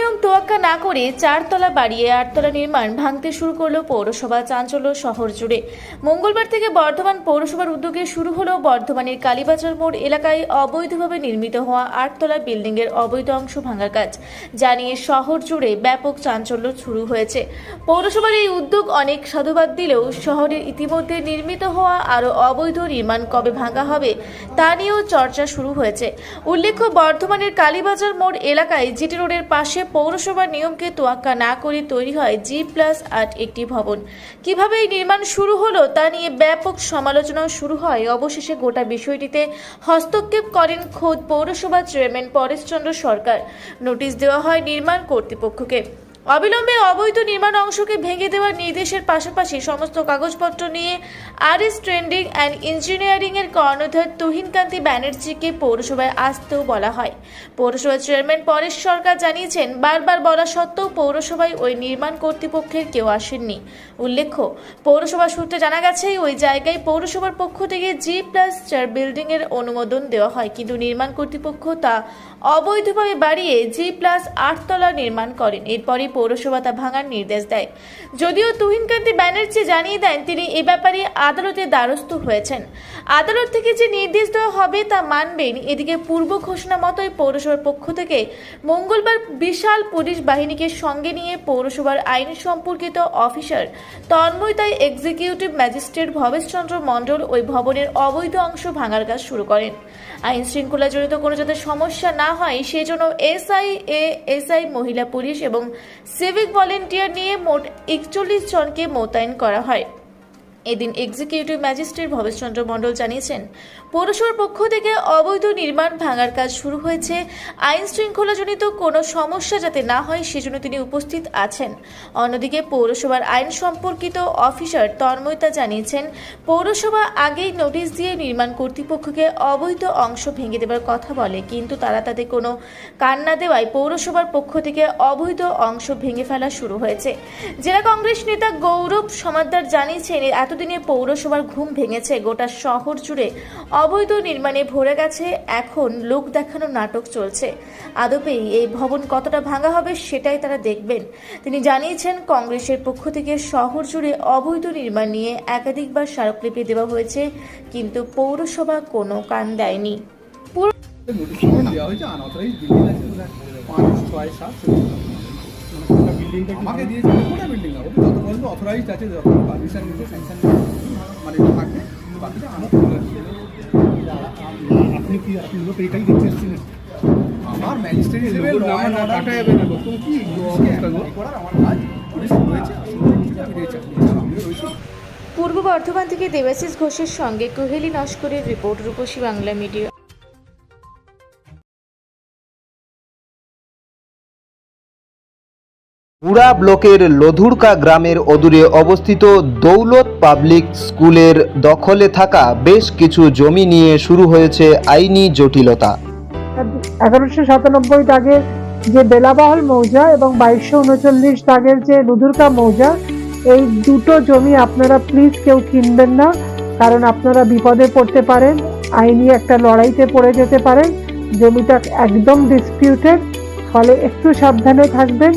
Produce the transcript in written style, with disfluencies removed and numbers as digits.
নিয়ম তোয়াক্কা না করে 4 তলা বাড়িয়ে 8 তলা নির্মাণ ভাঙতে শুরু করলো পৌরসভা। চাঞ্চল্য শহর জুড়ে। মঙ্গলবার থেকে বর্ধমান পৌরসভার উদ্যোগে শুরু হলো বর্ধমানের কালীবাজার মোড় এলাকায় অবৈধভাবে নির্মিত হওয়া 8 তলা বিল্ডিং এর অবৈধ অংশ ভাঙার কাজ। জানিয়ে শহর জুড়ে ব্যাপক চাঞ্চল্য শুরু হয়েছে। পৌরসভার এই উদ্যোগ অনেক সাধুবাদ দিলেও শহরের ইতিমধ্যে নির্মিত হওয়া আরও অবৈধ নির্মাণ কবে ভাঙা হবে তা নিয়েও চর্চা শুরু হয়েছে। উল্লেখ্য, বর্ধমানের কালীবাজার মোড় এলাকায় জিটি রোডের পাশে পৌরসভার নিয়মকে তোয়াক্কা না করে তৈরি হয় G+8 একটি ভবন। কিভাবে এই নির্মাণ শুরু হলো তা নিয়ে ব্যাপক সমালোচনা শুরু হয়। অবশেষে গোটা বিষয়টিতে হস্তক্ষেপ করেন খোদ পৌরসভার চেয়ারম্যান পরেশচন্দ্র সরকার। নোটিশ দেওয়া হয় নির্মাণ কর্তৃপক্ষকে। অবিলম্বে অবৈধ নির্মাণ অংশকে ভেঙে দেওয়ার নির্দেশের পাশাপাশি সমস্ত কাগজপত্র নিয়ে RS ট্রেন্ডিং অ্যান্ড ইঞ্জিনিয়ারিং এর কর্ণধার তুহিনকান্তি ব্যানার্জিকে পৌরসভায় আসতেও বলা হয়। পৌরসভার চেয়ারম্যান পরেশ সরকার জানিয়েছেন, বারবার বলা সত্ত্বেও পৌরসভায় ওই নির্মাণ কর্তৃপক্ষের কেউ আসেননি। উল্লেখ্য, পৌরসভা সূত্রে জানা গেছে ওই জায়গায় পৌরসভার পক্ষ থেকে G+4 বিল্ডিং এর অনুমোদন দেওয়া হয়, কিন্তু নির্মাণ কর্তৃপক্ষ তা অবৈধভাবে বাড়িয়ে G+8 তলা নির্মাণ করেন। এরপরই পৌরসভা তা ভাঙার নির্দেশ দেয়। যদিও তুহিনকান্তি ব্যানার্জি জানিয়ে দেন তিনি এ ব্যাপারে আদালতের দ্বারস্থ হয়েছেন। আদালত থেকে যে নির্দেশ দেওয়া হবে তা মানবেন। এদিকে পূর্ব ঘোষণা মতোই পৌরসভার পক্ষ থেকে মঙ্গলবার বিশাল পুলিশ বাহিনীকে সঙ্গে নিয়ে পৌরসভার আইন সম্পর্কিত অফিসার তন্ময়তায় এক্সিকিউটিভ ম্যাজিস্ট্রেট ভবেশচন্দ্র মণ্ডল ওই ভবনের অবৈধ অংশ ভাঙার কাজ শুরু করেন। আইন শৃঙ্খলা জড়িত কোনো যাতে সমস্যা না হয় সেজন্য এসআই, মহিলা পুলিশ এবং সিভিক ভলেন্টিয়ার নিয়ে মোট 41 জনকে মোতায়েন করা হয়। এদিন এক্সিকিউটিভ ম্যাজিস্ট্রেট ভবেশচন্দ্র মণ্ডল জানিয়েছেন, পৌরসভার পক্ষ থেকে অবৈধ নির্মাণ ভাঙার কাজ শুরু হয়েছে। আইন শৃঙ্খলাজনিত কোনো সমস্যা যাতে না হয় সেজন্য তিনি উপস্থিত আছেন। অন্যদিকে পৌরসভার আইন সম্পর্কিত অফিসার তন্ময়তা জানিয়েছেন, পৌরসভা আগেই নোটিশ দিয়ে নির্মাণ কর্তৃপক্ষকে অবৈধ অংশ ভেঙে দেওয়ার কথা বলে, কিন্তু তারা তাতে কোনো কান না দেওয়ায় পৌরসভার পক্ষ থেকে অবৈধ অংশ ভেঙে ফেলা শুরু হয়েছে। জেলা কংগ্রেস নেতা গৌরব সমাদ্দার জানিয়েছেন, এতদিনে পৌরসভার ঘুম ভেঙেছে। গোটা শহর জুড়ে অবৈধ নির্মাণে ভরে গেছে। এখন লোক দেখানো নাটক চলছে। আদপেই এই ভবন কতটা ভাঙা হবে সেটাই তারা দেখবেন। তিনি জানিয়েছেন, কংগ্রেসের পক্ষ থেকে শহর জুড়ে অবৈধ নির্মাণ নিয়ে একাধিকবার স্মারকলিপি দেওয়া হয়েছে, কিন্তু পৌরসভা কোনো কান দেয়নি। আমাকে দিয়েছে কোন বিল্ডিং হবে যত পর্যন্ত অথরাইজড আছে, যত পারমিশন নিতে স্যাংশন মানে থাকবে বাকিটা আমার আপনি কি আপনি লোক এটাই দেখতে এসেছিলেন? আমার ম্যাজিস্ট্রেট হিসেবে ল অ্যান্ড অর্ডারটা হবে না তুমি কি করার আমার কাজ পুলিশ রয়েছে। পূর্ব বর্ধমান থেকে দেবাশিস ঘোষের সঙ্গে কোহেলি নস্করের রিপোর্ট, রূপসী বাংলা মিডিয়া। পুরা ব্লকের লধুরকা গ্রামের অদূরে অবস্থিত দৌলত পাবলিক স্কুলের দখলে থাকা বেশ কিছু জমি নিয়ে শুরু হয়েছে আইনি জটিলতা। 1197 দাগের যে বেলাবহল মৌজা এবং 2239 দাগের যে লধুরকা মৌজা, এই দুটো জমি আপনারা প্লিজ কেউ কিনবেন না, কারণ আপনারা বিপদে পড়তে পারেন, আইনি একটা লড়াইতে পড়ে যেতে পারেন। জমিটা একদম ডিসপিউটেড, ফলে একটু সাবধানে থাকবেন।